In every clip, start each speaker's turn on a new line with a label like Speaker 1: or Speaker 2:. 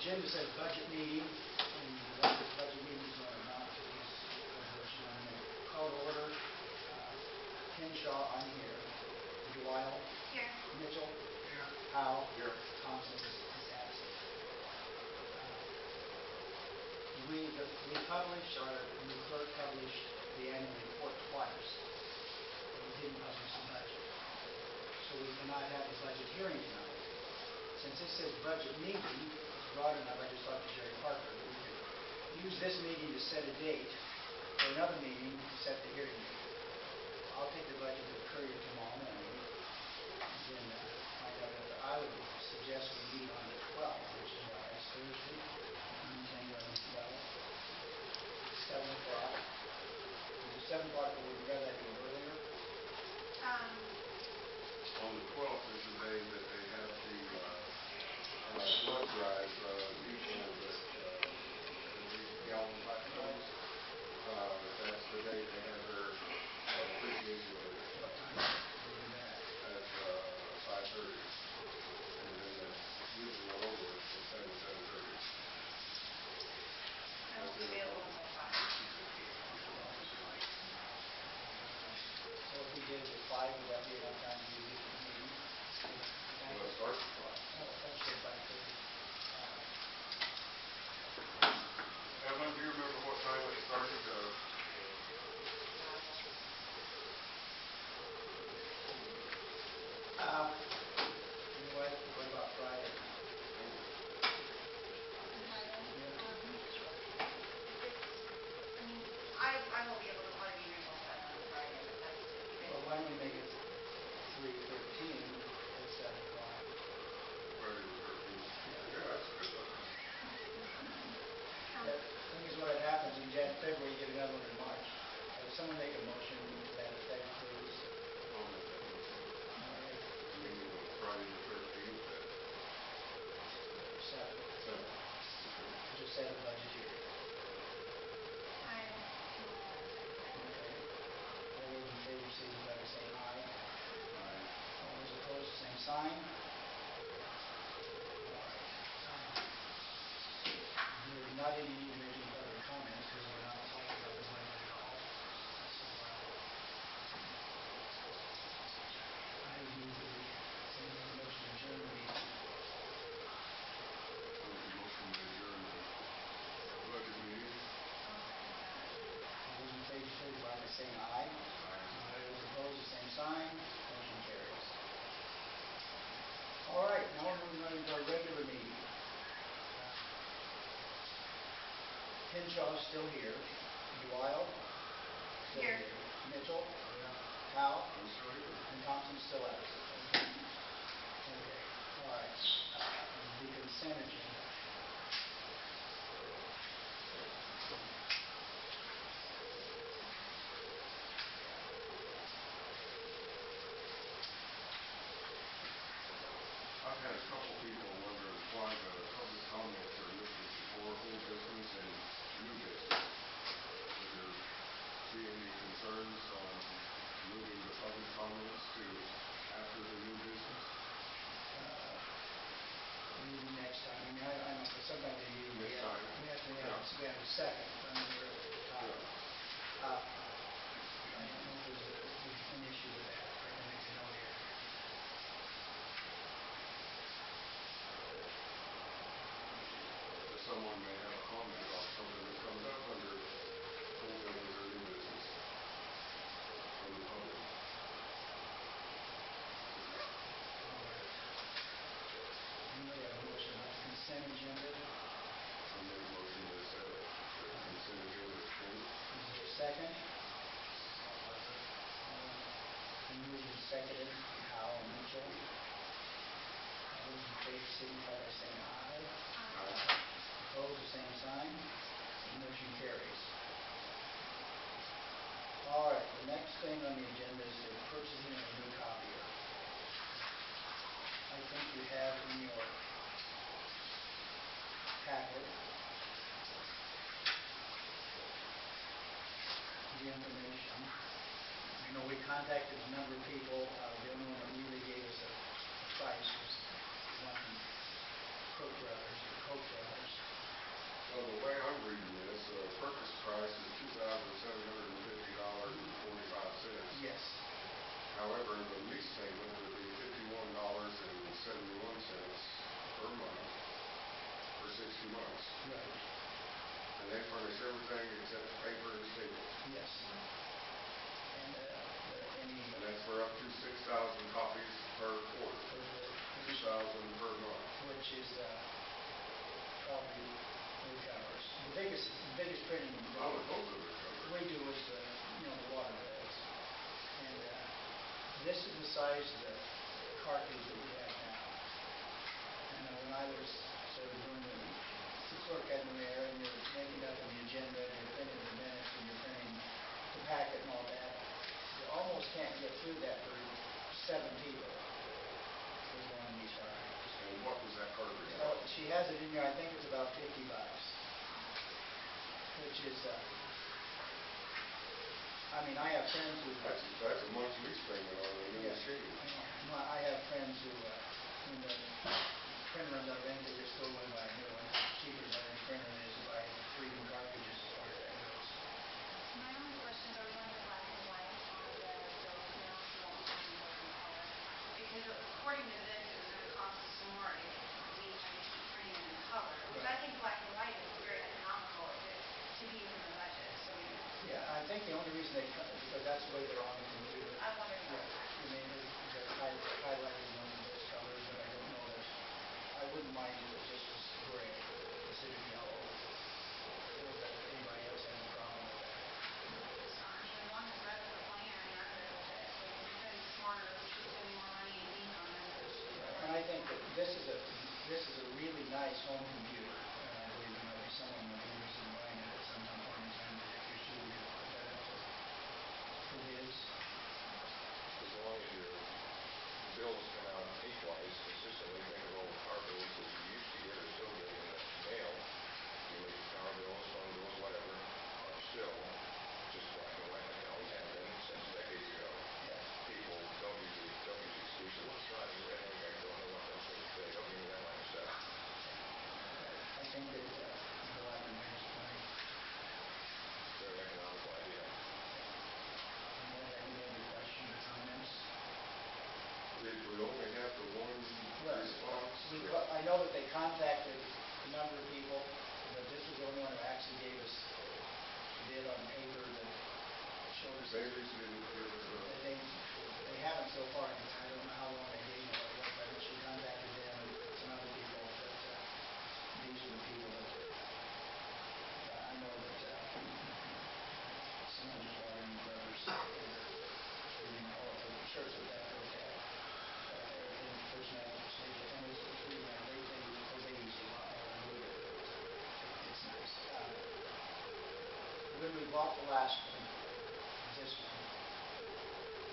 Speaker 1: agenda says budget meeting, and what this budget meeting is going to amount to is what you want to make. Call to order. Henshaw, I'm here. Weil.
Speaker 2: Here.
Speaker 1: Mitchell.
Speaker 3: Here.
Speaker 1: Howell.
Speaker 3: Here.
Speaker 1: Thompson is absent. We published, our new clerk published the annual report twice, but we didn't publish the budget. So we cannot have the budget hearing tonight. Since this says budget meeting, it's broad enough, I just talked to Jerry Parker, that we could use this meeting to set a date for another meeting to set the hearing date. I'll take the budget to the Courier tomorrow morning, and then find out whether I would suggest we meet on the 12th, which is what, that's Thursday, 10, 11, 12, 7 o'clock. Is it 7 o'clock, or would you rather do it earlier?
Speaker 3: On the 12th is the day that they have the blood drive, usually that gallon platforms. That's the day they have their appreciation day.
Speaker 1: What time is that?
Speaker 3: At 5:30. And then it's usually all over at 7:30.
Speaker 2: I won't be available until 5.
Speaker 1: So if we did it at 5, would that be enough time to do the meeting?
Speaker 3: Well, it starts at 5.
Speaker 1: Oh, that's good, 5:30.
Speaker 3: Evan, do you remember what time it started?
Speaker 1: What about Friday?
Speaker 2: I won't be able to probably be here until 7 on Friday, but that's if you guys.
Speaker 1: Well, why don't we make it 3:13 at 7 o'clock?
Speaker 3: Friday the 13th. Yeah, that's a good one.
Speaker 1: The thing is, what happens in February, you get another one in March. If someone make a motion to that effect, please.
Speaker 3: I'll make that motion.
Speaker 1: All right.
Speaker 3: Meeting on Friday the 13th at
Speaker 1: 7.
Speaker 3: 7.
Speaker 1: Just set a budget here.
Speaker 2: I
Speaker 1: Okay. All those in favor, signify by saying aye.
Speaker 3: Aye.
Speaker 1: All those opposed, same sign. There's not any need to make any other comments because we're not talking about the budget at all. So, I move that we send a motion to adjourn the meeting.
Speaker 3: Make a motion to adjourn the budget meeting.
Speaker 1: All those in favor, signify by saying aye.
Speaker 3: Aye.
Speaker 1: Those opposed, the same sign. Motion carries. All right, now we're moving on into our regular meeting. Henshaw is still here. Weil, still
Speaker 2: Here.
Speaker 1: here. Mitchell, Howell,
Speaker 3: I'm still here.
Speaker 1: and Thompson still absent. Okay, all right. The consent agenda.
Speaker 3: I've had a couple people wonder why the public comments are listed before old business and new business. Would there be any concerns on moving the public comments to after the new business?
Speaker 1: Maybe next time. I mean, I don't know, but sometimes we need
Speaker 3: Next time?
Speaker 1: we have a second. I mean, we're at the top. I don't know if there's an issue with that. I can make a note here.
Speaker 3: If someone may have a comment about something that comes up under old business or new business from the public.
Speaker 1: Anybody have a motion on the consent agenda?
Speaker 3: I made a motion to set the consent agenda at 10.
Speaker 1: Is there a second? Moved and seconded. Howell and Mitchell. All those in favor signify by saying aye.
Speaker 3: Aye.
Speaker 1: Opposed, the same sign. Motion carries. All right, the next thing on the agenda is the purchasing of a new copier. I think you have in your packet the information. I know we contacted a number of people. The only one that really gave us a price was one from Koch Brothers,
Speaker 3: months.
Speaker 1: Right.
Speaker 3: And they furnish everything except paper and staples.
Speaker 1: Yes. And
Speaker 3: And that's for up to 6,000 copies per quarter, 2,000 per month.
Speaker 1: which is probably recovers. The biggest printing
Speaker 3: I would hope it would cover.
Speaker 1: we do is the water bills. And this is the size of the cartridge that we have now. And when I was sort of doing the clerk in there, and you're making up the agenda, and you're printing the minutes, and you're printing the packet and all that, you almost can't get through that for 7 people with one of these cartridges.
Speaker 3: And what was that cartridge?
Speaker 1: She has it in here, I think it's about $50, which is, I have friends who...
Speaker 3: That's a month's lease payment on a new machine.
Speaker 1: I have friends who, when the printer runs out of ink, they just throw one by a new one. Cheaper to buy a printer than it is to buy 3 new cartridges as far as that goes.
Speaker 2: My only question is, are we going to black and white on the bills now, if you won't have them both in color? Because according to this, it was going to cost us more if we had to keep printing them in color, which I think black and white is very economical to be within the budget, so we...
Speaker 1: Yeah, I think the only reason they cut it, because that's the way they're on the computer.
Speaker 2: I wondered about that.
Speaker 1: They're highlighted on those colors, but I don't know that, I wouldn't mind if it just was gray instead of yellow. Or that anybody else has a problem with that.
Speaker 2: As long as Red is the plan, I'm good with it. So if we're spending smarter, we should spend more money in ink on them.
Speaker 1: And I think that this is a really nice home computer. And I believe there might be someone who will be using mine at some point in time if you're sure you want that up to his.
Speaker 4: As long as your bills come out ink-wise consistently, think of all the car bills that you used to get or still get in the mail, car bills, phone bills, whatever, are still just black and white. They always have been since decades ago. People don't use excuses. Well, it's not in red ink, I don't know what those things say. Don't give me that kind of stuff.
Speaker 1: I think that black and white is fine.
Speaker 4: Very economical idea.
Speaker 1: Any other questions or comments?
Speaker 3: Did we only have the one response?
Speaker 1: I know that they contacted a number of people, but this was the only one who actually gave us a bid on paper that showed us.
Speaker 3: Bailey's didn't give us a...
Speaker 1: They haven't so far. I don't know how long they gave it, but she contacted them and some other people. But these are the people that I know that someone just bought in brothers. All of the shirts that they look at. Everything personnel stage, and it's really nice. They use a lot more wood. It's nice. When we bought the last one, this one,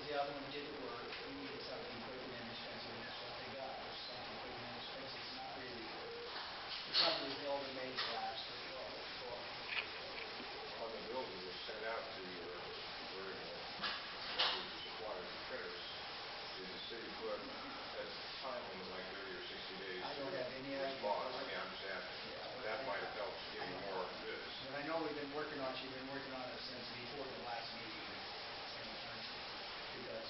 Speaker 1: the other one didn't work. We needed something quick and inexpensive, and that's what they got. Was something quick and inexpensive. It's not really. The company built and made last, but
Speaker 4: On the bills that were sent out to your original vendors or suppliers and printers, did the city put a time limit like 30 or 60 days
Speaker 1: I don't have any idea.
Speaker 4: response? I mean, I'm just asking. That might have helped get you more bids.
Speaker 1: But I know she's been working on it since before the last meeting. Because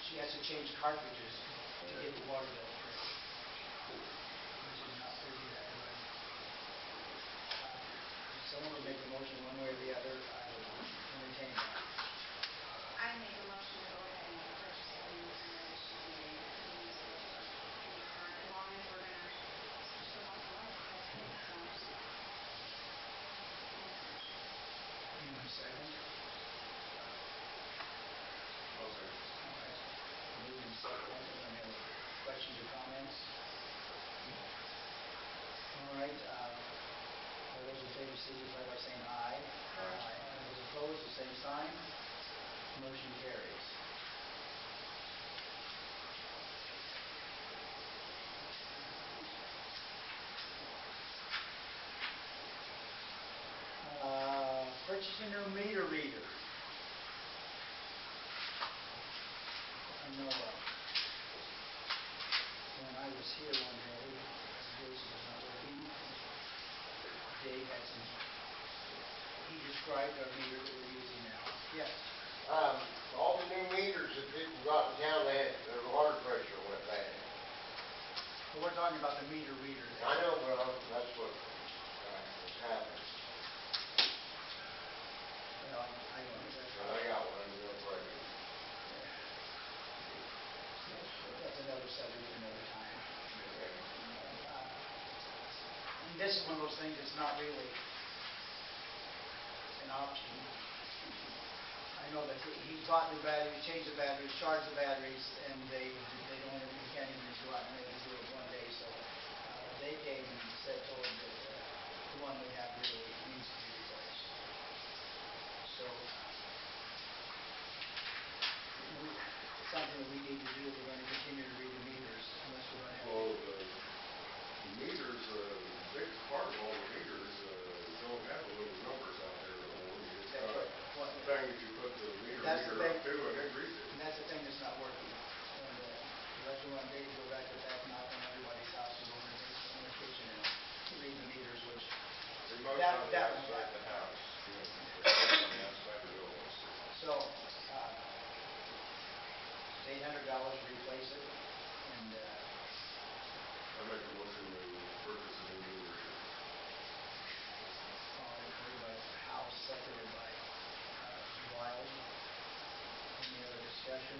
Speaker 1: she has to change cartridges to get the water bill printed. Which is not pretty bad. If someone would make a motion one way or the other, I would entertain that.
Speaker 2: I make a motion to go ahead and purchase the new printer that should be used as long as we're going to switch to black and white. That's good.
Speaker 1: Second.
Speaker 3: I'll say.
Speaker 1: All right. Moving second. Any other questions or comments? All right. All those in favor signify by saying aye. Aye. Those opposed, the same sign. Motion carries. Purchasing a meter reader. I know when I was here one day, yours was not working. Dave had some, he described our meter that we're using now. Yes.
Speaker 5: All the new meters that people got in town, their water pressure went bad.
Speaker 1: Well, talking about the meter readers.
Speaker 5: I know, well, that's what was happening.
Speaker 1: Well, I don't know, that's.
Speaker 5: And I got one, I'm doing right.
Speaker 1: That's another subject for another time.
Speaker 5: Okay.
Speaker 1: And this is one of those things that's not really an option. I know that he bought new batteries, changed the batteries, charged the batteries, and they don't, you can't even just go out and make it do it one day. So they came and told him that the one we have really needs to be replaced. So something that we need to do if we're going to continue to read the meters, unless we're going to have.
Speaker 3: Well, the meters, big part of all the meters, don't have the little numbers out there anymore. You just
Speaker 1: That's
Speaker 3: got
Speaker 1: right. What-
Speaker 3: a thing that you put the meter
Speaker 1: That's the
Speaker 3: reader up
Speaker 1: thing.
Speaker 3: to and then reads it.
Speaker 1: And that's the thing that's not working. And that's the one day to go back to back, knock on everybody's houses over in the kitchen and read the meters, which
Speaker 4: They most
Speaker 1: That-
Speaker 4: on the
Speaker 1: that one.
Speaker 4: outside the house. On the outside the buildings.
Speaker 1: so it's $800 to replace it, and
Speaker 3: I make a motion to purchase a new meter reader.
Speaker 1: moved by House, seconded by Wild. Any other discussion?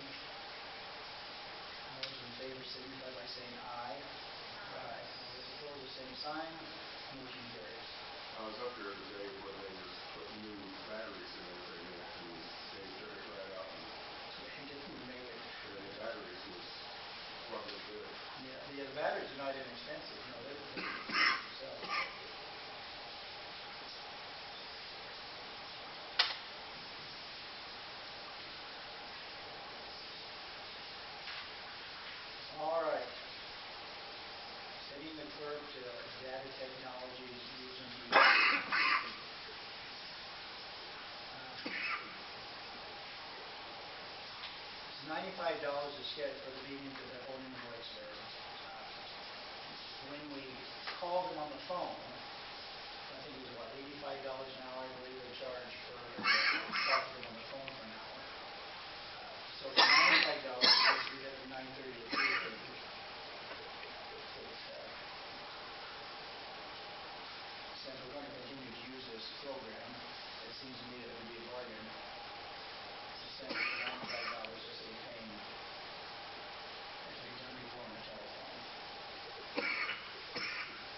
Speaker 1: All those in favor signify by saying aye. Aye. All those opposed, the same sign. Motion carries.
Speaker 3: I was up there today when they was putting new batteries in everything, and they took it right out,
Speaker 1: He didn't make it.
Speaker 3: and the batteries was probably good.
Speaker 1: Yeah, the batteries are not inexpensive, no, they're so. All right. Setting the clerk to data technologies using the $95 is scheduled for the meeting that they're holding in Blakesburg. When we called them on the phone, I think it was what, $85 an hour, I believe they charge for talking to them on the phone for an hour. So for $95, we get from 9:30 to 3:30. Since we're going to continue to use this program, it seems to me that it would be a bargain to send it for $95 just to be paying. It can be done before on the telephone.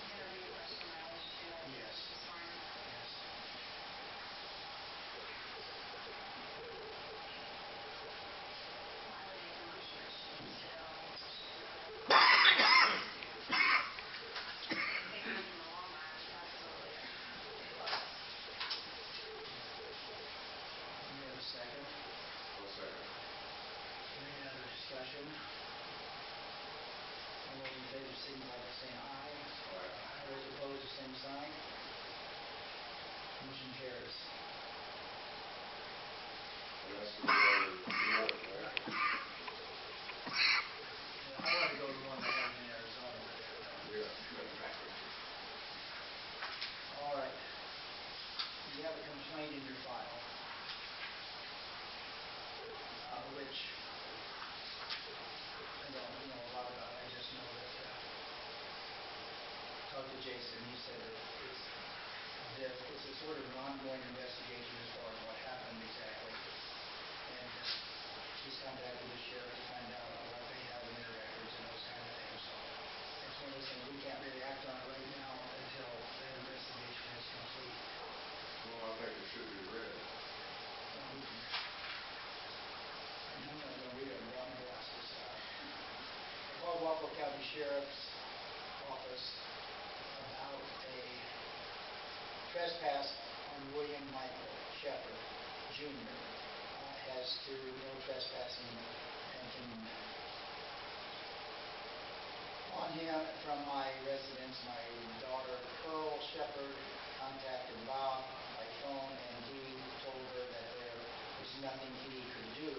Speaker 2: Gonna reimburse the mileage too, I think
Speaker 1: Yes.
Speaker 2: is fine.
Speaker 1: Yes.
Speaker 2: Mileage, I'm not sure she needs to know. If they come from a long miles, absolutely. Plus,
Speaker 1: We have a second.
Speaker 3: One second.
Speaker 1: Any other discussion? All those in favor signify by saying aye.
Speaker 3: Aye.
Speaker 1: Those opposed, the same sign. Motion carries.
Speaker 3: And that's the other north, right?
Speaker 1: I want to go to the one that has in Arizona with it.
Speaker 3: Yeah.
Speaker 1: All right. You have a complaint in your file, which I don't know a lot about. I just know that talked to Jason. He said that it's a sort of an ongoing investigation as far as what happened exactly. And he's contacted the sheriff to find out what they have in their records and those kind of things. So it's one of those things we can't really act on right now until that investigation is complete.
Speaker 3: Well, I think it should be read.
Speaker 1: I'm not going to read it without my glasses. The Caldwell County Sheriff's Office about a trespass on William Michael Shepherd, Jr. Has to no trespassing and can on him from my residence. My daughter Pearl Shepherd contacted Bob by phone, and he told her that there was nothing he could do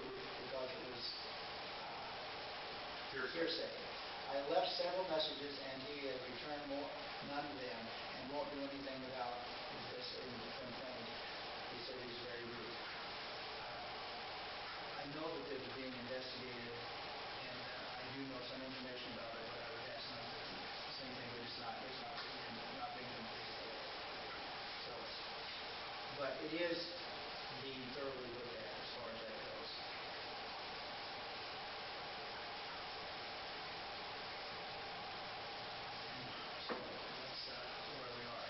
Speaker 1: because it was hearsay. I left several messages, and he has returned none of them, and won't do anything without this complaint. He said he was very rude. I know that this is being investigated, and I do know some information about it, but I would ask not to not big enough to take away. So, but it is being thoroughly looked at as far as that goes. So that's where we are.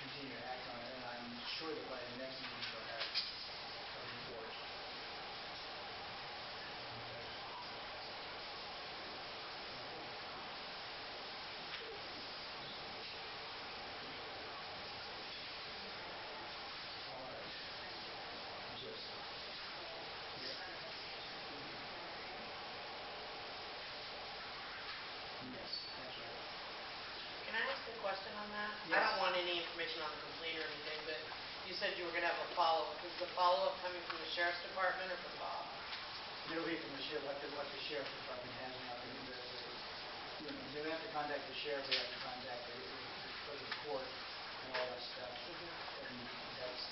Speaker 1: Continue to act on it, and I'm sure that by the next meeting we'll have a report. All right. Just, yes, that's right.
Speaker 6: Can I ask a question on that? I
Speaker 1: Yes.
Speaker 6: don't want any information on the complaint or anything, but you said you were gonna have a follow-up. Is the follow-up coming from the sheriff's department or from Bob?
Speaker 1: It'll be from the sheriff, what the sheriff department has now. They have to contact the sheriff, they have to contact the court and all that stuff. And that's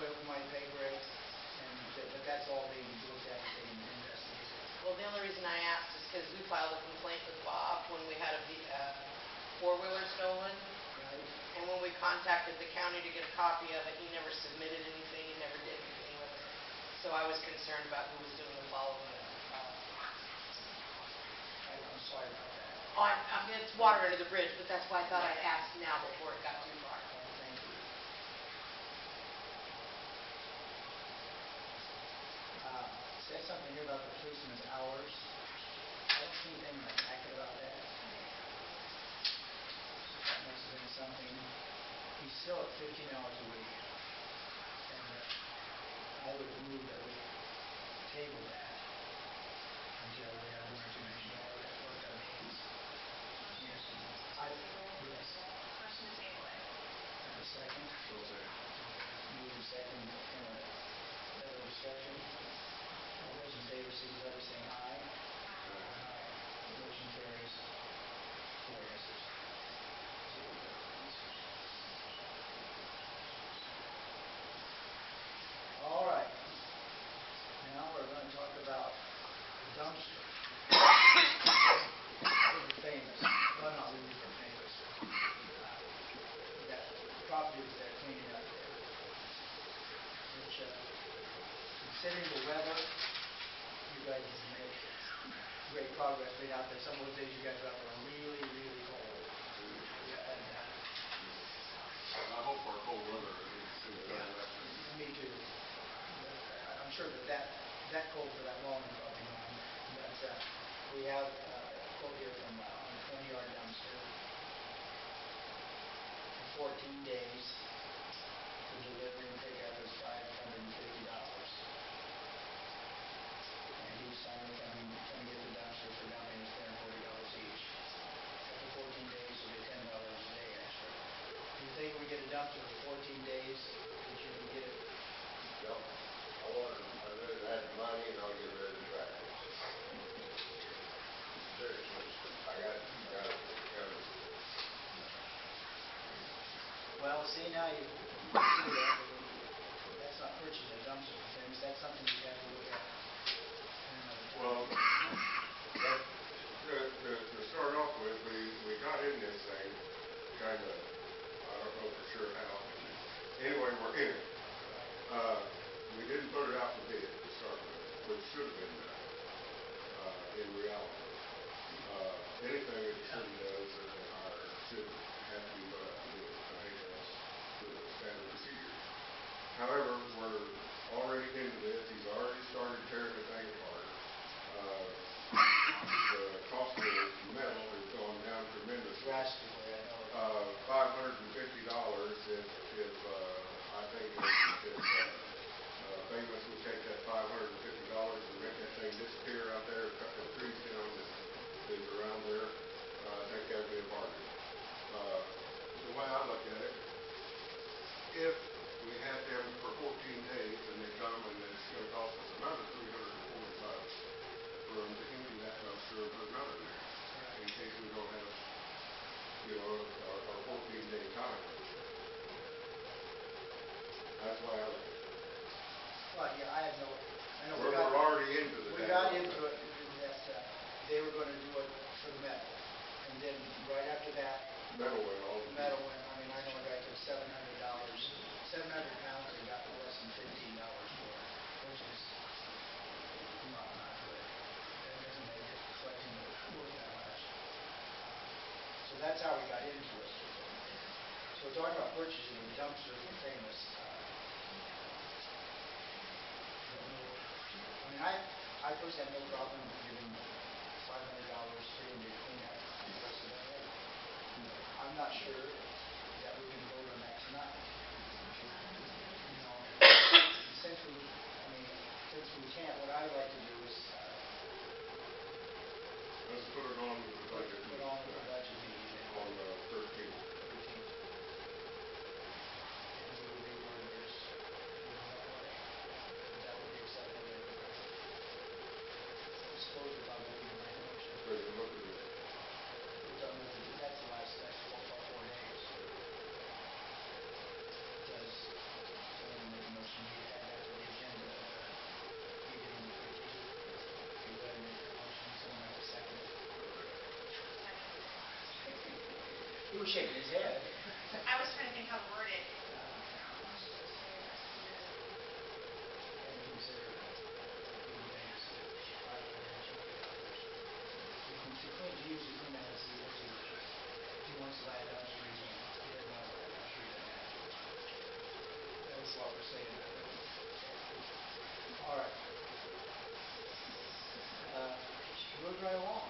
Speaker 1: well, my pay grade, but that's all being looked at, being investigated.
Speaker 6: Well, the only reason I asked is because we filed a complaint with Bob when we had a four-wheeler stolen.
Speaker 1: Right?
Speaker 6: And when we contacted the county to get a copy of it, he never submitted anything, he never did anything with it. So I was concerned about who was doing the following up.
Speaker 1: I'm sorry about that.
Speaker 6: I mean, it's water under the bridge, but that's why I thought I'd ask now before it got too far.
Speaker 1: Thank you. Said something here about the policeman's hours. I don't see anything in the packet about that. That must have been something. He's still at 15 hours a week. And I would move that we table that until we have more information about what that means. Yes. Yes.
Speaker 2: Motion to table it.
Speaker 1: And a second.
Speaker 3: So say,
Speaker 1: Moving second. Other discussion. All those in favor, signify by saying aye. Motion carries. 4 yeses. 0 noes. All right. Now we're going to talk about the dumpster. Really famous. Well, not really famous. That property that they're cleaning up there. Which, considering the weather, you guys have made great progress being out there. Some of those days you guys were out there were really, really cold. Yeah, and,
Speaker 3: I hope our cold weather is better than that.
Speaker 1: me too. But, I'm sure that cold for that long is probably gone. But we have a quote here from on a 20-yard dumpster. 14 days. The delivery and pickup is $550. And each time we come get the dumpster for dumping is $340 each. After 14 days, we'll get $10 a day extra. Do you think we get a dumpster for 14 days, that you can get it?
Speaker 5: No, I'd rather have the money and I'll get rid of the trash. Seriously, I got it covered.
Speaker 1: Well, see, now you see that, that's not purchasing a dumpster for things, that's something you have to look at another time.
Speaker 3: Well, to start off with, we got in this thing kind of, I don't know for sure how. Anyway, we're in it. We didn't put it out for bid to start with, which should have been done, in reality. Anything that the city does or they hire should have to be put out for bid. I think that's the standard procedure. However, we're already into this. He's already started tearing the thing apart. The cost of metal has gone down tremendously.
Speaker 1: Drastically, I know.
Speaker 3: $550 if I think if Famous would take that $550 and make that thing disappear out there, cut the trees down that is around there, I think that'd be a bargain. The way I look at it, if we have them for 14 days and they come and it's going to cost us another $340
Speaker 1: then right after that,
Speaker 3: Metal went all.
Speaker 1: metal went, I mean, I know a guy took $700, 700 pounds and got less than $15 for it, which is not good. That doesn't make it pleasant worth that much. So that's how we got into it. So we're talking about purchasing dumpsters and things. I mean, I personally have no problem giving $500 free and to clean up the rest of the area. I'm not sure that we can vote on that tonight. You know, since we can't, what I would like to do is
Speaker 3: Let's put it on the budget.
Speaker 1: put on the budget meeting
Speaker 3: On the 13th.
Speaker 1: 13th. And we would reword this that way. That would be acceptable to everybody. I suppose if I'm looking at my motion,
Speaker 3: Take a look at it.
Speaker 1: we're done with it. That's the last, that's about 4 days. Does someone make a motion to add that to the agenda? Meeting on the 13th? You go ahead and make the motion. Someone have a second. He was shaking his head.
Speaker 2: I was trying to think how to word it.
Speaker 1: And consider putting things out of the $200. To use the clean out of the city. If he wants to buy a dumpster, he can. If he doesn't want to buy a dumpster, he doesn't have to. That's what we're saying. All right. Move right along.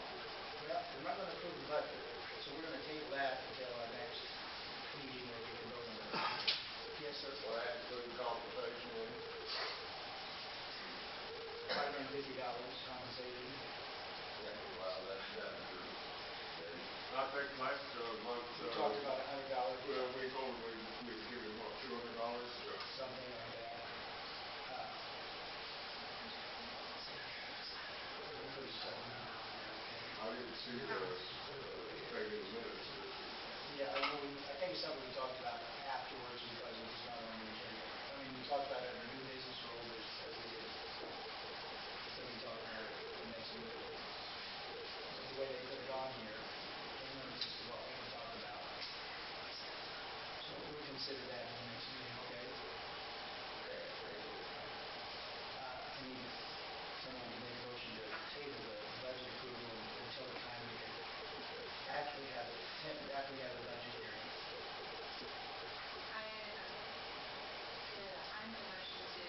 Speaker 1: Yeah, we're not going to approve the budget, so we're going to table that until our next meeting where we can vote on it. Yes, sir.
Speaker 5: Well, I had to do compensation in.
Speaker 1: $550 compensated.
Speaker 5: Well, that's true.
Speaker 3: I think last month.
Speaker 1: We talked about $100.
Speaker 3: We told him we'd give him, what, $200?
Speaker 1: Something like that.
Speaker 3: I didn't see the thing in the minutes.
Speaker 1: Yeah, I think it's something we talked about afterwards because it was not on the agenda. I mean, we talked about it in the new business or old business as we did. So we talked about it in the next meeting. But the way they put it on here, it limits us to what we can talk about. So we'll consider that in the next meeting, okay? I need someone to make a motion to table the budget approval until the time we can actually have a budget hearing.
Speaker 2: I'm the motion to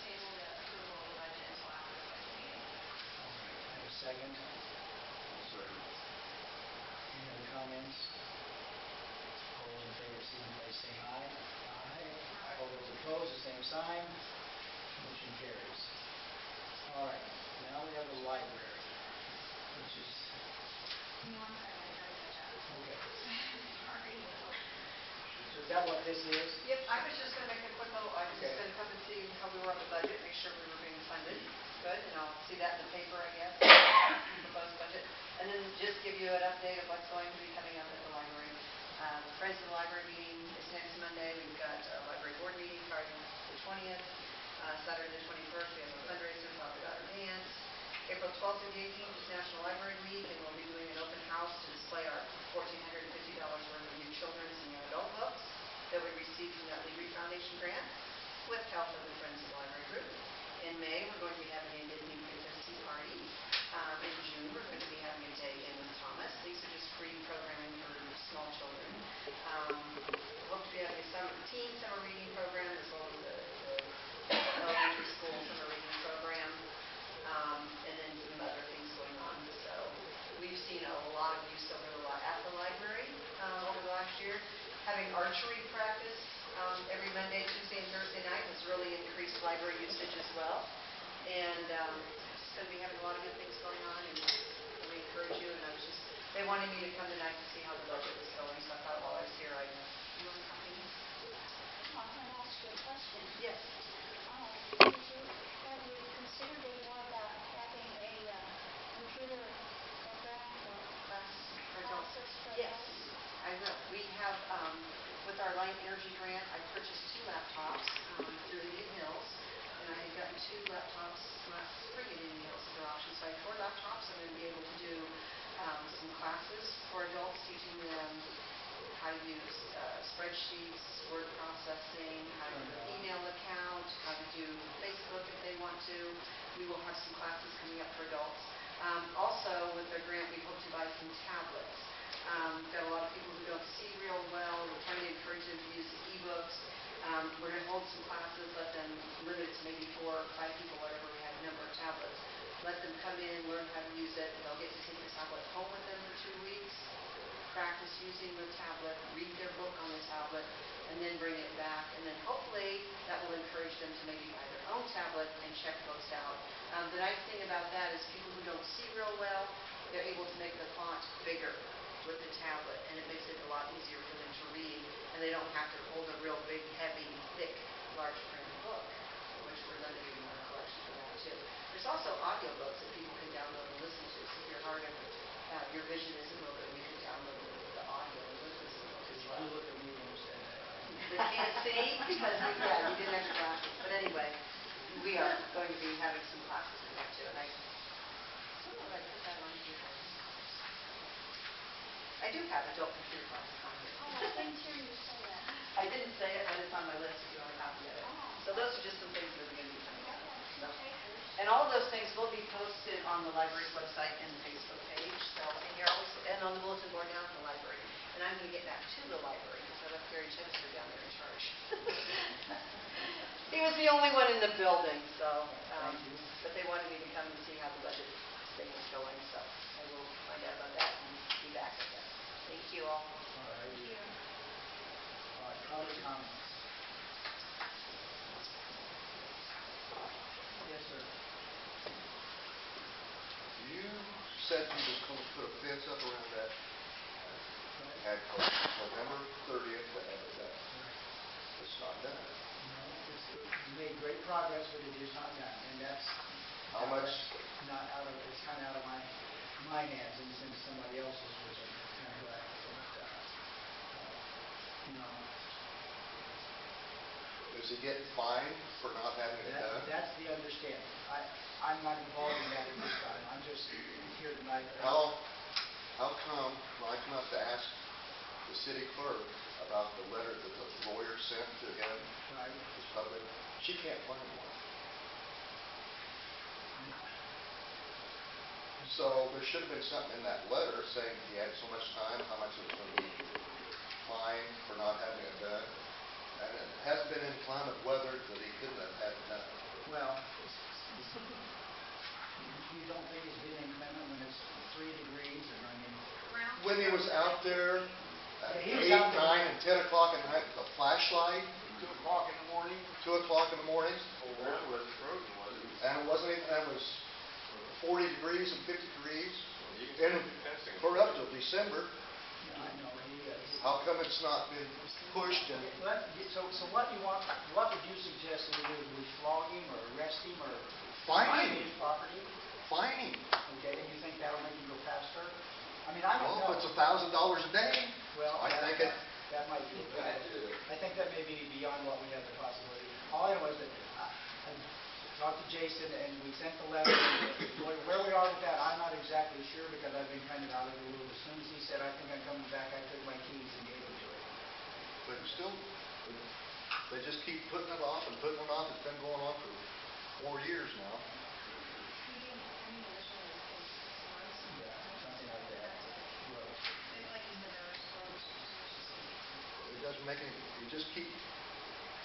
Speaker 2: table the approval of the budget until after the budget meeting.
Speaker 1: All right, I have a second.
Speaker 3: Second.
Speaker 1: Any other comments? All those in favor, signify by saying aye. Aye. All those opposed, the same sign. Motion carries. All right, now we have the library, which is,
Speaker 2: You want to, I'm going to catch up.
Speaker 1: okay.
Speaker 2: Sorry.
Speaker 1: So is that what this is?
Speaker 6: Yep, I was just gonna make a quick little, I was just
Speaker 1: Okay.
Speaker 6: gonna come and see how we were on the budget, make sure we were being funded good, and I'll see that in the paper, I guess, proposed budget. And then just give you an update of what's going to be coming up at the library. Friends of the Library meeting is next Monday. We've got a library board meeting Friday the 20th. Saturday the 21st, we have a fundraiser for our daughter dance. April 12th through the 18th is National Library Week, and we'll be doing an open house to display our $1,450 worth of new children's and young adult books that we received from that Lee Reed Foundation grant with help of the Friends of the Library group. In May, we're going to be having a Disney Princess Tea Party. In June, we're going to be having a day in with Thomas. These are just free programming for small children. Hope to be having a teen summer reading program as well as the elementary school summer reading program. And then some other things going on. So we've seen a lot of use at the library over the last year. Having archery practice every Monday, Tuesday, and Thursday night has really increased library usage as well. And just going to be having a lot of good things going on, and we encourage you. And they wanted me to come tonight to see how the budget was going, so I thought while I was here, you want to come in?
Speaker 7: I want to ask you a question.
Speaker 6: Yes.
Speaker 7: Have you considered anymore about having a computer program for classes for
Speaker 6: Yes,
Speaker 7: adults?
Speaker 6: I will. We have, with our Light Energy grant, I purchased 2 laptops through Indian Hills, and I had gotten 2 laptops last spring at Indian Hills as an option. So I have 4 laptops. I'm going to be able to do some classes for adults spreadsheets, word processing, how to do an email account, how to do Facebook if they want to. We will have some classes coming up for adults. Also, with their grant, we hope to buy some tablets. We've got a lot of people who don't see real well. We're trying to encourage them to use the e-books. We're going to hold some classes, let them limit it to maybe 4 or 5 people, whatever we have a number of tablets. Let them come in, learn how to use it. They'll get to take the tablet home with them for 2 weeks, practice using the tablet, read their book on the tablet, and then bring it back. And then hopefully that will encourage them to maybe buy their own tablet and check books out. The nice thing about that is people who don't see real well, they're able to make the font bigger with the tablet, and it makes it a lot easier for them to read, and they don't have to hold a real big, heavy, thick, large printed book, which we're limiting our collection for that too. There's also audiobooks that people can download and listen to, so if you're hard of your vision isn't real good, we can download the audio and listen to the book as well.
Speaker 1: You look at me when you say that.
Speaker 6: They can't see because, yeah, you didn't have your glasses, but anyway, we are going to be having some classes for that too, and I don't know if I put that on here. I do have adult computer classes on here.
Speaker 7: Oh, I didn't hear you say that.
Speaker 6: I didn't say it, but it's on my list if you want a copy of it.
Speaker 7: Oh.
Speaker 6: So those are just some things that are going to be coming
Speaker 7: I
Speaker 6: up.
Speaker 7: have 2 papers.
Speaker 6: And all of those things will be posted on the library's website and the Facebook page, so, and on the bulletin board down at the library. And I'm going to get back to the library because I left Gary Chester down there in charge. He was the only one in the building, so, but they wanted me to come and see how the budget thing was going, so I will find out about that and be back, I guess. Thank you all.
Speaker 1: All right.
Speaker 7: Thank you.
Speaker 1: Other comments? Yes, sir.
Speaker 5: You said you was going to put a fence up around that, had November 30th to have it done. It's not done.
Speaker 1: No, we made great progress, but it is not done, and that's.
Speaker 5: How much?
Speaker 1: Not out of, it's kind of out of my hands, and it's into somebody else's, which I'm kind of glad. No.
Speaker 5: Does he get fined for not having it done?
Speaker 1: That's the understanding. I'm not involved in that at this time. I'm just here tonight.
Speaker 5: How come when I come up to ask the city clerk about the letter that the lawyer sent to him,
Speaker 1: Right.
Speaker 5: his public, she can't find one. So there should have been something in that letter saying he had so much time, how much it was going to be fined for not having it done. And it hasn't been inclement weather that he couldn't have had it done.
Speaker 1: Well, you don't think it's been inclement when it's 3 degrees and I mean.
Speaker 5: When he was out there at
Speaker 1: Yeah, he was
Speaker 5: 8,
Speaker 1: out there.
Speaker 5: 9, and 10 o'clock at night with a flashlight,
Speaker 3: 2 o'clock in the morning,
Speaker 5: 2 o'clock in the morning,
Speaker 3: whole ground was frozen, wasn't it?
Speaker 5: and it wasn't even, it was 40 degrees and 50 degrees,
Speaker 4: You
Speaker 5: in,
Speaker 4: can see the fencing.
Speaker 5: for up till December.
Speaker 1: I know,
Speaker 5: How come it's not been pushed and
Speaker 1: So what would you suggest that we do? Do we flog him or arrest him or
Speaker 5: Fine
Speaker 1: fine
Speaker 5: him.
Speaker 1: his property?
Speaker 5: fining?
Speaker 1: Okay, and you think that'll make him go faster? I mean, I don't
Speaker 5: Well,
Speaker 1: know.
Speaker 5: if it's $1,000 a day,
Speaker 1: Well,
Speaker 5: I think it,
Speaker 1: that might be. I think that may be beyond what we have the possibility. All I know is that I talked to Jason and we sent the letter. Where we are with that, I'm not exactly sure because I've been kind of out of the loop. As soon as he said, I think I'm coming back, I took my keys and gave them to him.
Speaker 5: but still, they just keep putting it off and putting it off. It's been going on for 4 years now.
Speaker 2: We didn't, I mean, originally it was supposed to be 6 months.
Speaker 1: Yeah, something like that. Well,
Speaker 2: Like you said, there was closed.
Speaker 5: It doesn't make any, you just keep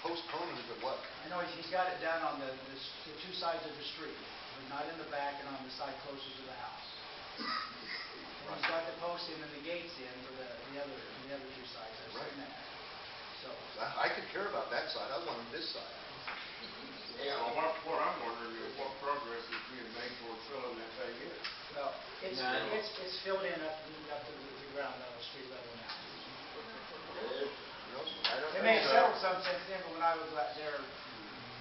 Speaker 5: postponing to what?
Speaker 1: I know he's got it done on the 2 sides of the street, but not in the back and on the side closer to the house. And he's got the posts in and the gates in for the other 2 sides. I've
Speaker 5: Right.
Speaker 1: seen that. So,
Speaker 5: I could care about that side. I want this side.
Speaker 3: Well, what I'm wondering is what progress is being made towards filling that thing in.
Speaker 1: well, it's
Speaker 3: No.
Speaker 1: it's filled in up to the ground level, street level now.
Speaker 5: I don't
Speaker 1: It may
Speaker 5: think
Speaker 1: have
Speaker 5: so.
Speaker 1: settled some since then, but when I was out there in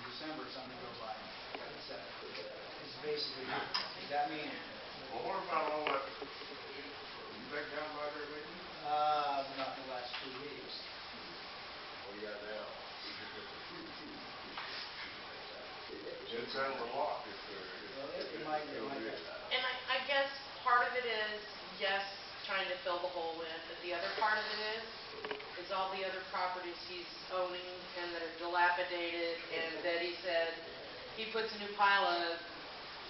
Speaker 1: December, something goes by. It's basically, does that mean?
Speaker 3: Well, what about all that, you back down by there lately?
Speaker 1: Not in the last 2 weeks.
Speaker 5: What do you got now?
Speaker 3: It's out of the lot if
Speaker 1: Well, it might be.
Speaker 2: And I guess part of it is, yes,
Speaker 8: trying to fill the hole in, but the other part of it is all the other properties he's owning and that are dilapidated, and that he said, he puts a new pile of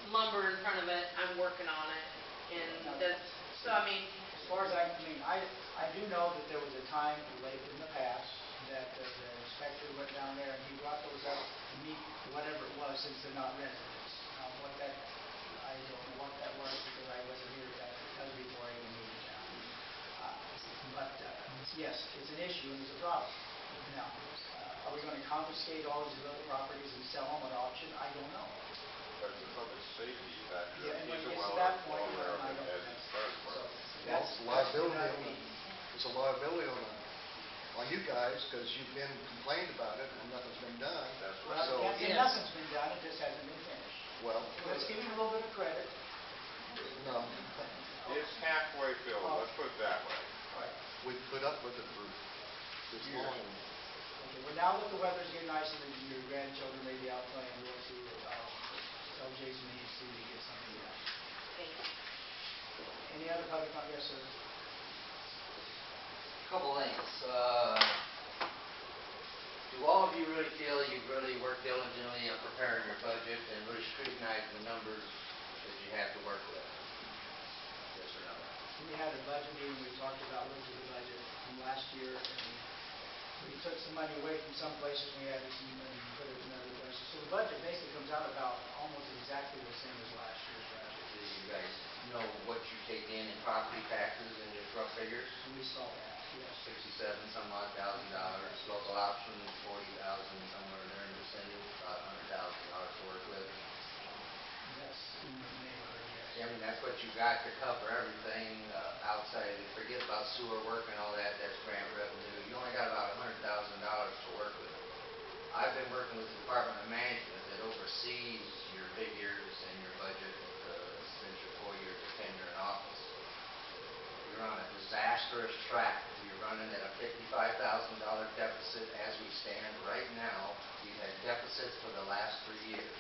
Speaker 8: lumber in front of it, I'm working on it, and that's, so I mean,
Speaker 1: As far as I do know that there was a time late in the past that the inspector went down there and he brought those up to meet whatever it was, since they're not residents. What that, I don't know what that was, because I wasn't here that was before I even moved to town. But yes, it's an issue and it's a problem. Now, are we going to confiscate all these other properties and sell them at auction? I don't know.
Speaker 3: But it's a public safety factor.
Speaker 1: Yeah, and when
Speaker 3: He's
Speaker 1: it
Speaker 3: a
Speaker 1: gets to that point,
Speaker 3: well-aware of
Speaker 1: I
Speaker 3: it
Speaker 1: don't
Speaker 3: as
Speaker 1: know.
Speaker 3: his fire
Speaker 1: So
Speaker 3: department.
Speaker 1: that's
Speaker 5: Liability it's a liability on you guys, because you've been complained about it and nothing's been done.
Speaker 3: That's
Speaker 1: Well,
Speaker 3: what.
Speaker 1: I can't say nothing's been done, it just hasn't been finished.
Speaker 5: Well,
Speaker 1: Let's give him a little bit of credit.
Speaker 5: no,
Speaker 3: It's halfway filled, let's put it that way.
Speaker 5: we've put up with it for this
Speaker 3: Years.
Speaker 5: long.
Speaker 1: Okay, well, now that the weather's getting nicer and your grandchildren may be out playing, we'll see, tell Jason he needs to see if he gets something done.
Speaker 8: thank you.
Speaker 1: Any other public comment? Yes, sir.
Speaker 9: Couple things. Do all of you really feel you've really worked diligently on preparing your budget and really scrutinized the numbers that you have to work with? Yes or no?
Speaker 1: We had a budget meeting, we talked about looking at the budget from last year, and we took some money away from some places, we added some money and put it in other places. So the budget basically comes out about almost exactly the same as last year's budget.
Speaker 9: Do you guys know what you take in property taxes and just rough figures?
Speaker 1: And we saw that, yes.
Speaker 9: 67 some odd $1,000, local options 40,000, somewhere there in the vicinity, about $100,000 to work with.
Speaker 1: That's in the neighborhood, yes.
Speaker 9: I mean, that's what you got to cover everything outside. Forget about sewer work and all that, that's grant revenue. You only got about $100,000 to work with. I've been working with the Department of Management that oversees your figures and your budget since your 4 years of tenure in office. You're on a disastrous track. You're running at a $55,000 deficit as we stand right now. We've had deficits for the last 3 years.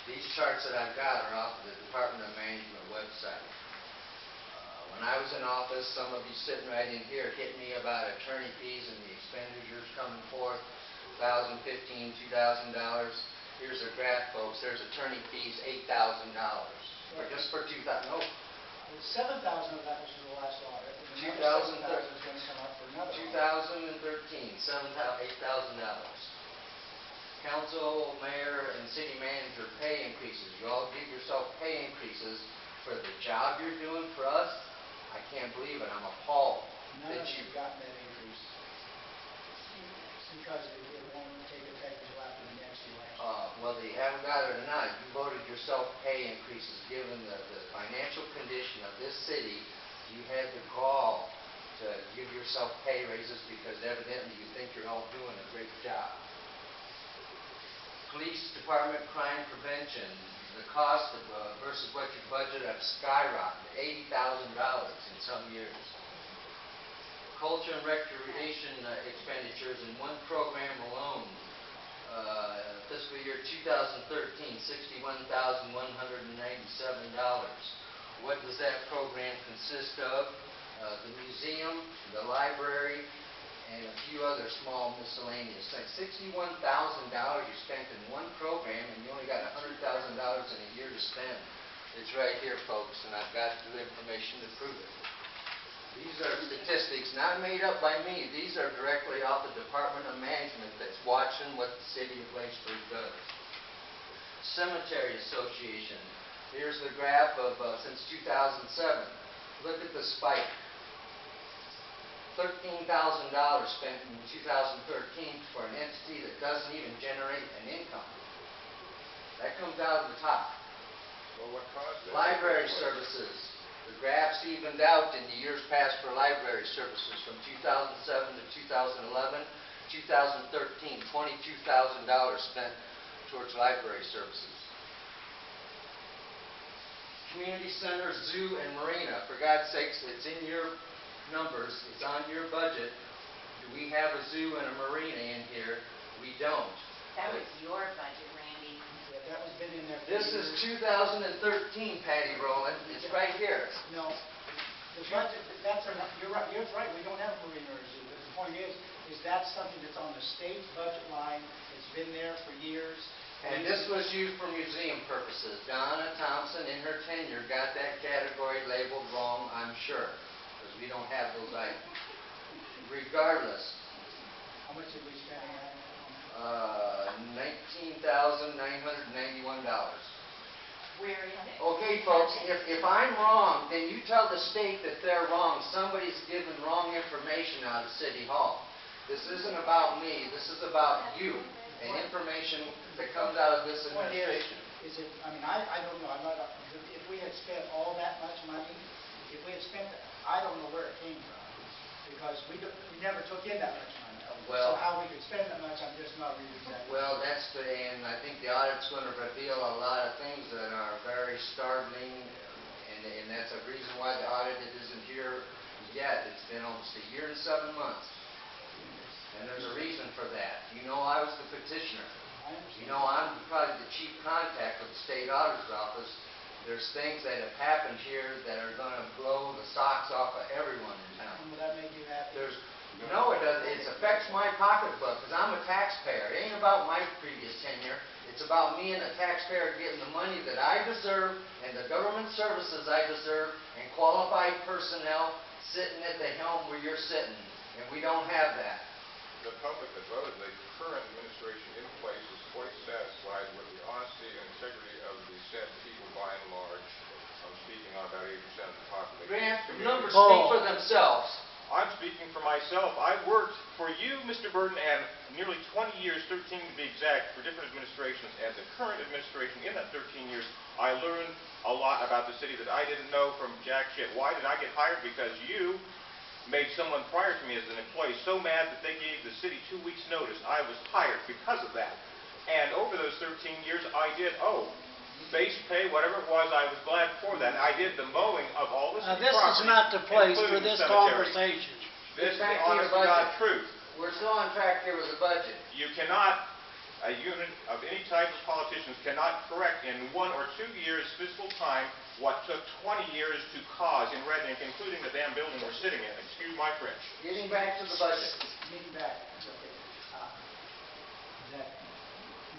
Speaker 9: These charts that I've got are off the Department of Management website. When I was in office, some of you sitting right in here hit me about attorney fees and the expenditures coming forth, $1,015, $2,000. Here's a graph, folks. There's attorney fees, $8,000. Just for 2000. No.
Speaker 1: 7,000 of that was for the last audit, and the
Speaker 9: 2013.
Speaker 1: 7,000 is going to come up for another audit.
Speaker 9: 2013, $8,000. Council, mayor, and city manager pay increases. You all give yourself pay increases for the job you're doing for us. I can't believe it. I'm appalled
Speaker 1: None
Speaker 9: that
Speaker 1: of us
Speaker 9: you.
Speaker 1: have gotten that increase. Because it won't take effect until after the next election.
Speaker 9: Whether you haven't got it or not, you voted yourself pay increases. Given the financial condition of this city, you had the gall to give yourself pay raises because evidently you think you're all doing a great job. Police Department crime prevention, the cost of, versus what you budget have skyrocketed, $80,000 in some years. Culture and recreation expenditures in one program alone, fiscal year 2013, $61,197. What does that program consist of? The museum, the library, and a few other small miscellaneous things. $61,000 you spent in one program, and you only got $100,000 in a year to spend. It's right here, folks, and I've got the information to prove it. These are statistics not made up by me. These are directly off the Department of Management that's watching what the city of Blakesburg does. Cemetery Association. Here's the graph of since 2007. Look at the spike. $13,000 spent in 2013 for an entity that doesn't even generate an income. That comes out of the top.
Speaker 3: Well, what caused that?
Speaker 9: Library services. The graphs evened out in the years past for library services from 2007 to 2011. 2013, $22,000 spent towards library services. Community center, zoo, and marina. For God's sakes, it's in your numbers. It's on your budget. Do we have a zoo and a marina in here? We don't.
Speaker 10: That was your budget, Randy.
Speaker 1: Yeah, that was been in there.
Speaker 9: This is 2013, Patty Rowland. It's right here.
Speaker 1: No, the budget, you're right, we don't have a marine or a zoo. But the point is that's something that's on the state's budget line. It's been there for years.
Speaker 9: And this was used for museum purposes. Donna Thompson, in her tenure, got that category labeled wrong, I'm sure, because we don't have those items. Regardless,
Speaker 1: How much did we spend on that?
Speaker 9: $19,991.
Speaker 10: Where is it?
Speaker 9: Okay, folks, if I'm wrong, then you tell the state that they're wrong. Somebody's given wrong information out of City Hall. This isn't about me, this is about you, and information that comes out of this
Speaker 1: What
Speaker 9: administration.
Speaker 1: is it, I mean, I don't know, I'm not, if we had spent all that much money, if we had spent, I don't know where it came from, because we never took in that much money.
Speaker 9: Well-
Speaker 1: So how we could spend that much, I'm just not really exactly.
Speaker 9: Well, that's the, and I think the audit's going to reveal a lot of things that are very startling, and that's a reason why the audit isn't here yet. It's been almost a year and 7 months, and there's a reason for that. You know, I was the petitioner.
Speaker 1: I understand.
Speaker 9: You know, I'm probably the chief contact with the state auditor's office. There's things that have happened here that are going to blow the socks off of everyone in town.
Speaker 1: And will that make you happy?
Speaker 9: No, it doesn't. It affects my pocketbook because I'm a taxpayer. It ain't about my previous tenure. It's about me and the taxpayer getting the money that I deserve and the government services I deserve and qualified personnel sitting at the helm where you're sitting. And we don't have that.
Speaker 4: The public that voted the current administration in place is quite satisfied with the honesty and integrity of the said people by and large. I'm speaking on about 80% of the population.
Speaker 9: Grant, the numbers speak for themselves.
Speaker 4: I'm speaking for myself. I worked for you, Mr. Burton, and nearly 20 years, 13 to be exact, for different administrations. And the current administration, in that 13 years, I learned a lot about the city that I didn't know from jack shit. Why did I get hired? Because you made someone prior to me as an employee so mad that they gave the city 2 weeks' notice. I was hired because of that. And over those 13 years, I did, base pay, whatever it was, I was glad for that. I did the mowing of all the city
Speaker 1: This
Speaker 4: property,
Speaker 1: is not the place for
Speaker 4: including the
Speaker 1: this
Speaker 4: cemetery.
Speaker 1: conversation.
Speaker 4: This is
Speaker 9: Get
Speaker 4: the
Speaker 9: back to your
Speaker 4: honest to God
Speaker 9: budget.
Speaker 4: truth.
Speaker 9: We're still on track here with the budget.
Speaker 4: You cannot, a unit of any type of politicians cannot correct in 1 or 2 years fiscal time what took 20 years to cause in Red Ink, including the damn building we're sitting in. Excuse my French.
Speaker 9: Getting back to the budget.
Speaker 1: Getting back, okay, that,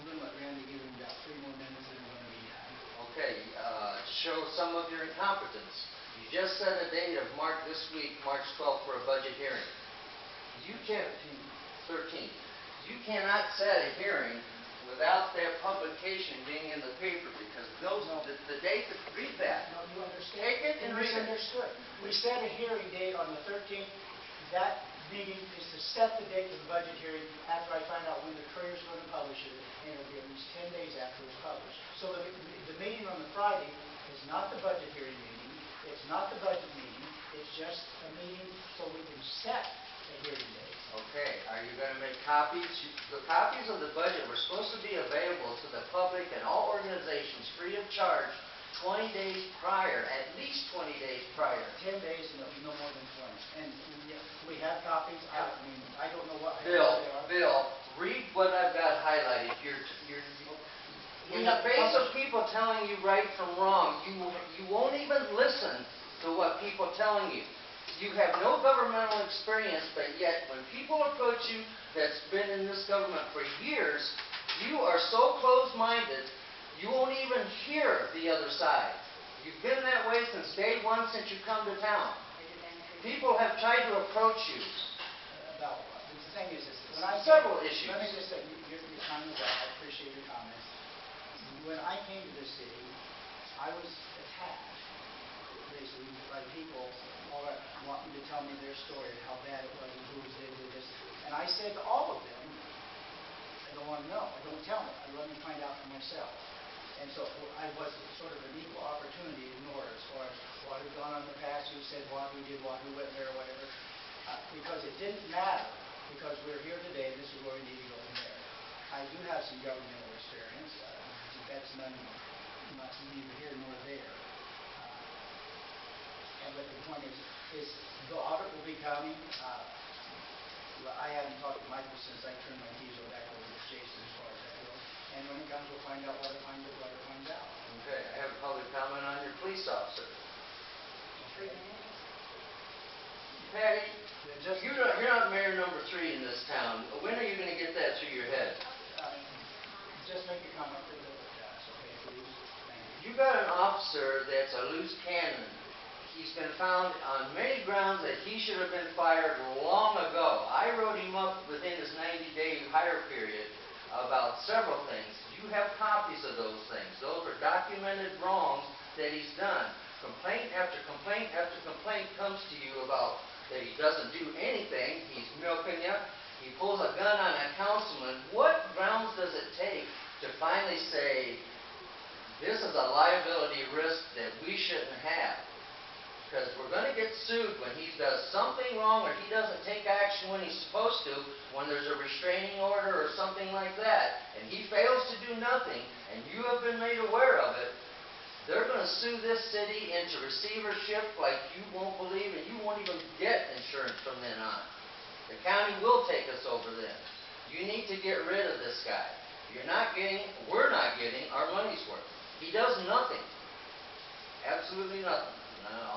Speaker 1: we're going to let Randy give him about 3 more minutes and we're going to be done.
Speaker 9: Okay, show some of your incompetence. You just set a date of this week, March 12th, for a budget hearing. You can't, 13, you cannot set a hearing without their publication being in the paper, because the date, read that.
Speaker 1: No, you understand?
Speaker 9: Take it and
Speaker 1: You
Speaker 9: read it.
Speaker 1: misunderstood. We set a hearing date on the 13th. That meeting is to set the date of the budget hearing after I find out when the Courier's going to publish it, and it'll be at least 10 days after it's published. So the meeting on the Friday is not the budget hearing meeting. It's not the budget meeting. It's just a meeting so we can set a hearing date.
Speaker 9: Okay, are you going to make copies? The copies of the budget were supposed to be available to the public and all organizations free of charge 20 days prior, at least 20 days prior.
Speaker 1: 10 days, no more than 20. And we have copies. I mean, I don't know what they
Speaker 9: Bill,
Speaker 1: are.
Speaker 9: read what I've got highlighted. In the face of people telling you right from wrong, you won't even listen to what people telling you. You have no governmental experience, but yet when people approach you that's been in this government for years, you are so closed-minded, you won't even hear the other side. You've been that way since day one, since you come to town. People have tried to approach you.
Speaker 1: About what? The thing is, when I...
Speaker 9: Several issues.
Speaker 1: Let me just say, your time is up. I appreciate your comments. When I came to this city, I was attacked, basically, by people wanting to tell me their story and how bad it was and who was doing this. And I said to all of them, I don't want to know. I don't tell me. I let me find out for myself. And so I was sort of an equal opportunity ignorer as far as what had gone on in the past, who said what, who did what, who went there, or whatever. Because it didn't matter, because we're here today, and this is where we need to go from there. I do have some governmental experience. That's neither here nor there. But the point is the audit will be coming. I haven't talked to Michael since I turned my diesel back over to Jason as far as that goes. And when it comes, we'll find out what it finds out.
Speaker 9: Okay, I have a public comment on your police officer.
Speaker 7: 3 minutes.
Speaker 9: Patty,
Speaker 1: Yeah, just,
Speaker 9: you're not mayor number 3 in this town. When are you gonna get that through your head?
Speaker 1: just make a comment for the, okay, please. Thank you.
Speaker 9: You got an officer that's a loose cannon. He's been found on many grounds that he should have been fired long ago. I wrote him up within his 90-day hire period about several things. You have copies of those things. Those are documented wrongs that he's done. Complaint after complaint after complaint comes to you about that he doesn't do anything. He's milking you. He pulls a gun on a councilman. What grounds does it take to finally say, this is a liability risk that we shouldn't have? Because we're going to get sued when he does something wrong or he doesn't take action when he's supposed to, when there's a restraining order or something like that, and he fails to do nothing, and you have been made aware of it. They're going to sue this city into receivership like you won't believe, and you won't even get insurance from then on. The county will take us over then. You need to get rid of this guy. We're not getting our money's worth. He does nothing. Absolutely nothing.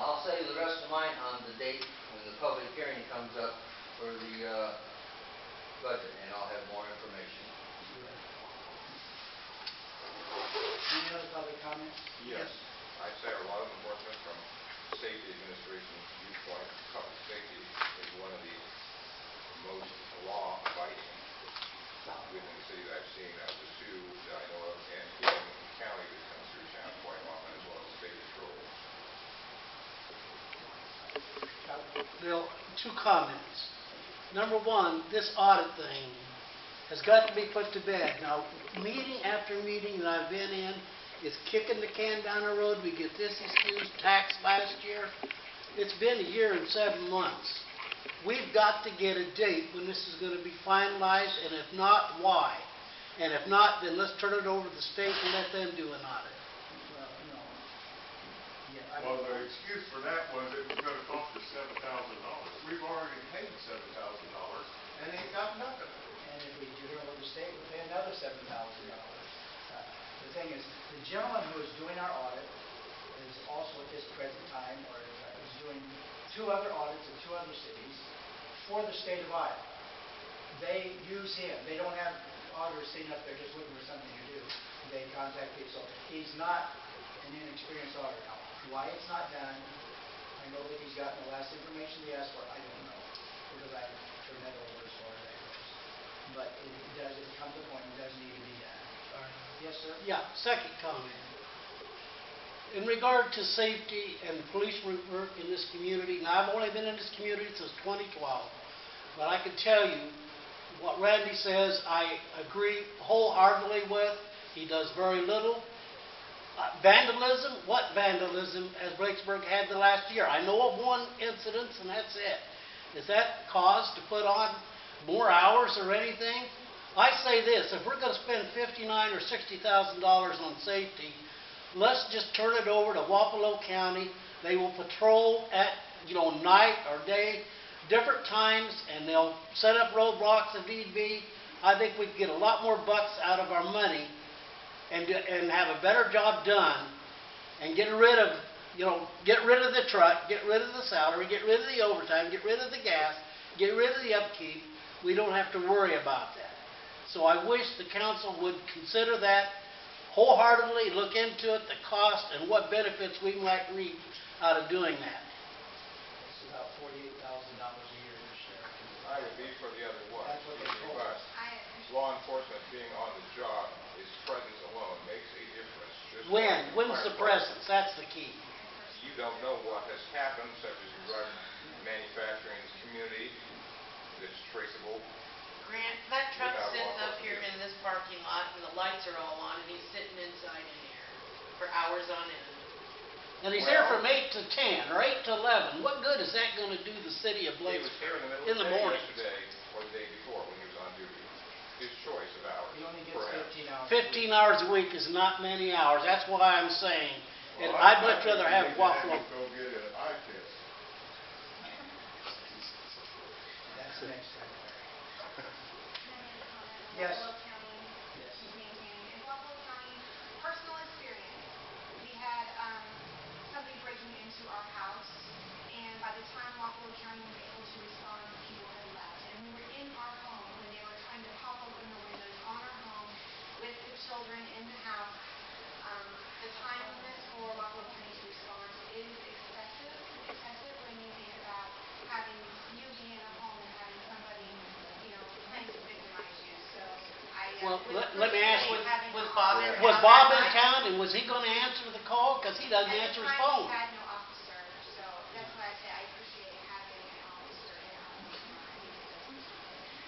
Speaker 9: I'll say the rest of mine on the date when the public hearing comes up for the budget, and I'll have more information.
Speaker 1: Any other public comments?
Speaker 4: Yes. I'd say a lot of enforcement from safety administration's viewpoint, public safety is one of the most law-abiding within the city that I've seen of the two that I know of, and in the county that comes through town quite often, as well as state patrols.
Speaker 11: Bill, 2 comments. Number 1, this audit thing has got to be put to bed. Now, meeting after meeting that I've been in is kicking the can down the road. We get this excuse, tax last year. It's been a year and 7 months. We've got to get a date when this is going to be finalized, and if not, why? And if not, then let's turn it over to the state and let them do an audit.
Speaker 1: Well, no. Yeah,
Speaker 3: Well, the excuse for that was it was gonna cost us $7,000. We've already paid $7,000 and ain't got nothing.
Speaker 1: and if we do it with the state, we'll pay another $7,000. The thing is, the gentleman who is doing our audit is also at this present time, or is doing 2 other audits in 2 other cities for the state of Iowa. They use him. They don't have auditors sitting up there just looking for something to do. They contact people. So he's not an inexperienced auditor. Now, why it's not done, I know that he's gotten the last information he asked for. I don't know, because I turned that over as far as that goes. But it does, it comes to a point, it does need to be done. Yes, sir?
Speaker 11: Yeah, second comment. In regard to safety and police work in this community, now I've only been in this community since 2012, but I can tell you what Randy says, I agree wholeheartedly with. He does very little. Vandalism, what vandalism has Blakesburg had the last year? I know of 1 incident, and that's it. Is that cause to put on more hours or anything? I say this, if we're going to spend $59,000 or $60,000 on safety, let's just turn it over to Wapello County. They will patrol at, night or day, different times, and they'll set up roadblocks if need be. I think we could get a lot more bucks out of our money and have a better job done and get rid of the truck, get rid of the salary, get rid of the overtime, get rid of the gas, get rid of the upkeep. We don't have to worry about that. So I wish the council would consider that wholeheartedly, look into it, the cost, and what benefits we might reap out of doing that.
Speaker 1: It's about $48,000 a year for sheriff.
Speaker 4: I would be for the other one.
Speaker 1: That's what they told
Speaker 4: But
Speaker 1: us.
Speaker 4: law enforcement being on the job, its presence alone makes a difference. Just like
Speaker 11: When's the
Speaker 4: firefighter.
Speaker 11: presence? That's the key.
Speaker 4: You don't know what has happened, such as you run manufacturing's community that's traceable.
Speaker 8: Grant, that truck
Speaker 4: Without
Speaker 8: sits
Speaker 4: law
Speaker 8: up here in
Speaker 4: enforcement.
Speaker 8: this parking lot and the lights are all on and he's sitting inside in here for hours on end.
Speaker 11: And he's there from 8 to 10 or 8 to 11. What good is that going to do the city of
Speaker 4: He was
Speaker 11: Blakesburg
Speaker 4: here in the middle
Speaker 11: in
Speaker 4: of
Speaker 11: the
Speaker 4: the day
Speaker 11: morning?
Speaker 4: yesterday or the day before when he was on duty. His choice of hours.
Speaker 1: He only gets
Speaker 4: perhaps.
Speaker 1: 15 hours.
Speaker 11: 15 hours a week is not many hours. That's why I'm saying, and
Speaker 3: Well,
Speaker 11: I'd
Speaker 3: I
Speaker 11: much
Speaker 3: think
Speaker 11: rather
Speaker 3: we
Speaker 11: have
Speaker 3: need to
Speaker 11: Wapello.
Speaker 3: him go get an eye test.
Speaker 1: That's the next thing.
Speaker 7: Can I make a comment on
Speaker 1: Yes.
Speaker 7: Buffalo County
Speaker 1: Yes.
Speaker 7: is maintaining? In Buffalo County, personal experience, we had somebody breaking into our house
Speaker 11: Well,
Speaker 2: with
Speaker 11: let me ask you,
Speaker 2: having
Speaker 8: was
Speaker 2: to
Speaker 8: Bob
Speaker 2: offer
Speaker 8: in
Speaker 11: was
Speaker 2: that
Speaker 11: Bob in
Speaker 2: night.
Speaker 11: town and was he gonna answer the call? Cause he doesn't answer his phone.
Speaker 2: At the time, we had no officer, so that's why I say I appreciate having an officer in on the line.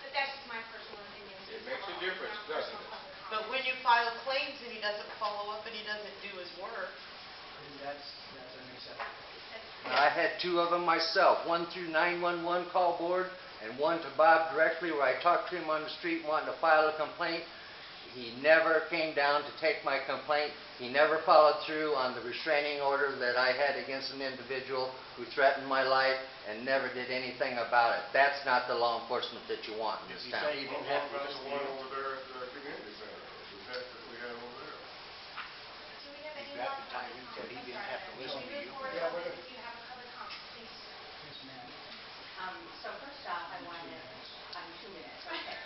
Speaker 2: But that's just my personal opinion.
Speaker 4: It makes a difference, doesn't it?
Speaker 8: But when you file claims and he doesn't follow up and he doesn't do his work,
Speaker 1: That's unacceptable.
Speaker 9: I had two of them myself, one through 911 call board and one to Bob directly where I talked to him on the street wanting to file a complaint. He never came down to take my complaint. He never followed through on the restraining order that I had against an individual who threatened my life and never did anything about it. That's not the law enforcement that you want in this
Speaker 11: You
Speaker 9: town.
Speaker 11: say you
Speaker 3: What
Speaker 11: didn't have to
Speaker 3: about
Speaker 11: listen
Speaker 3: the
Speaker 11: to
Speaker 3: one
Speaker 11: you.
Speaker 3: over there at the community center, the tech that we had over there?
Speaker 2: Do we have
Speaker 11: He
Speaker 2: any
Speaker 11: grabbed
Speaker 2: more
Speaker 11: the time
Speaker 2: public
Speaker 11: and said he
Speaker 2: comments?
Speaker 11: didn't have to listen to
Speaker 2: Should we
Speaker 11: you.
Speaker 2: move forward
Speaker 3: Yeah,
Speaker 2: on
Speaker 3: we're
Speaker 2: this?
Speaker 3: gonna-
Speaker 2: If you have a public comment, please.
Speaker 1: Yes, ma'am.
Speaker 10: So first off, I want to, 2 minutes, okay.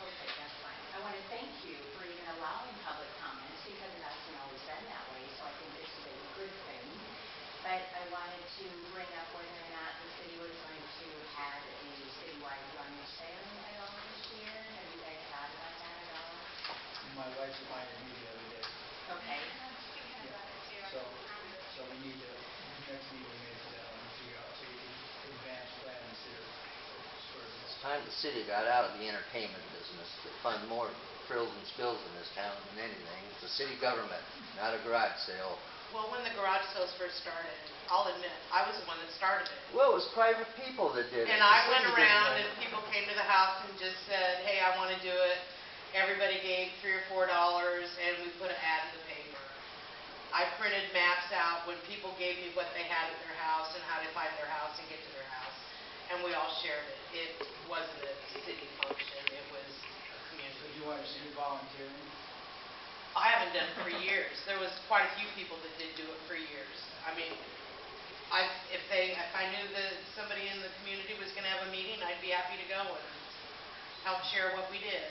Speaker 10: Okay, that's fine. I want to thank you for even allowing public comments because it hasn't always been that way, so I think this is a good thing. But I wanted to bring up whether or not the city was going to have a citywide rummage sale at all this year. Have you guys thought about that at all?
Speaker 1: My wife reminded me the other day.
Speaker 10: Okay.
Speaker 2: Speaking about it too.
Speaker 1: So we need to, next meeting, we may put that on, figure out, so you can advance plan instead of sort of.
Speaker 9: It's time the city got out of the entertainment business to fund more frills and spills in this town than anything. It's a city government, not a garage sale.
Speaker 8: well, when the garage sales first started, I'll admit, I was the one that started it.
Speaker 9: Well, it was private people that did it.
Speaker 8: And
Speaker 9: The
Speaker 8: I went
Speaker 9: city didn't
Speaker 8: around
Speaker 9: do
Speaker 8: and
Speaker 9: it.
Speaker 8: people came to the house and just said, hey, I want to do it. Everybody gave $3 or $4 and we put an ad in the paper. I printed maps out when people gave me what they had at their house and how to find their house and get to their house. And we all shared it. It wasn't a city function, it was a
Speaker 1: So
Speaker 8: community.
Speaker 1: do you want to see volunteering?
Speaker 8: I haven't done it for years. There was quite a few people that did do it for years. I mean, if I knew that somebody in the community was gonna have a meeting, I'd be happy to go and help share what we did.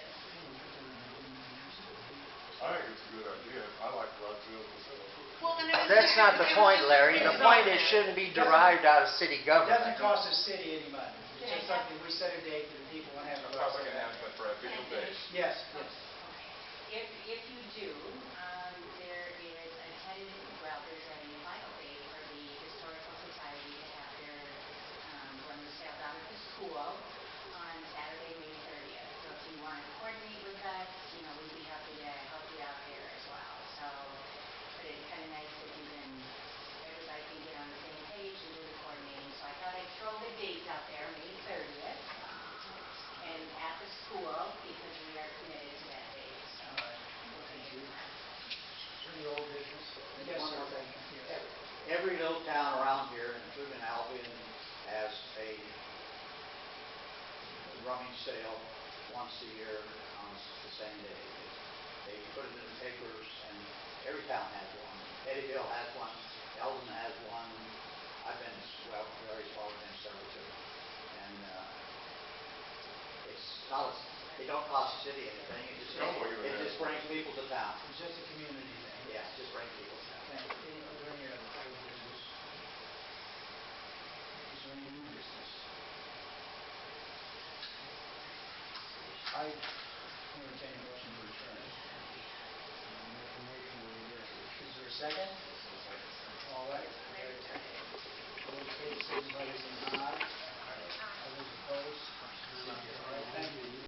Speaker 3: I think it's a good idea. I like garage sales myself.
Speaker 8: Well, and it was
Speaker 9: That's
Speaker 8: just-
Speaker 9: not the
Speaker 8: it was
Speaker 9: point,
Speaker 8: just-
Speaker 9: Larry.
Speaker 8: it's
Speaker 9: The
Speaker 8: not
Speaker 9: point is
Speaker 8: that.
Speaker 9: shouldn't be derived out of city
Speaker 1: It
Speaker 9: government.
Speaker 1: doesn't cost the city any money. It's just something, we set a date that the people want to have a garage
Speaker 4: Public
Speaker 1: sale.
Speaker 4: announcement for official days.
Speaker 1: Yes, yes.
Speaker 10: Okay. If you do, there is a tentative, well, there's a final date for the Historical Society to have their rummage sale down at the school on Saturday, May 30th. So if you want to coordinate with us, we'd be happy to help you out there as well. So, but it's kind of nice if everybody can get on the same page and do the coordinating. So I thought I'd throw the dates out there, May 30th, and at the school, because we are committed to that date. So
Speaker 1: All right.
Speaker 10: we'll take it from there.
Speaker 1: Any old business? Yes,
Speaker 12: One
Speaker 1: sir.
Speaker 12: more thing.
Speaker 1: Yes.
Speaker 12: Every little town around here, including Albion, has a rummage sale once a year on the same day. They put it in the papers, and every town has one. Eddyville has one, Eldon has one. I've been, Larry's probably been several too. And it's not, it don't cost the city anything, it just brings people to town.
Speaker 1: It's just a community thing.
Speaker 12: Yeah, just brings people to town.
Speaker 1: Thank you. Are there any other old business? Is there any new business? I entertain a motion to adjourn. Is there a second? All right. Those in favor, signify by saying aye. All those opposed,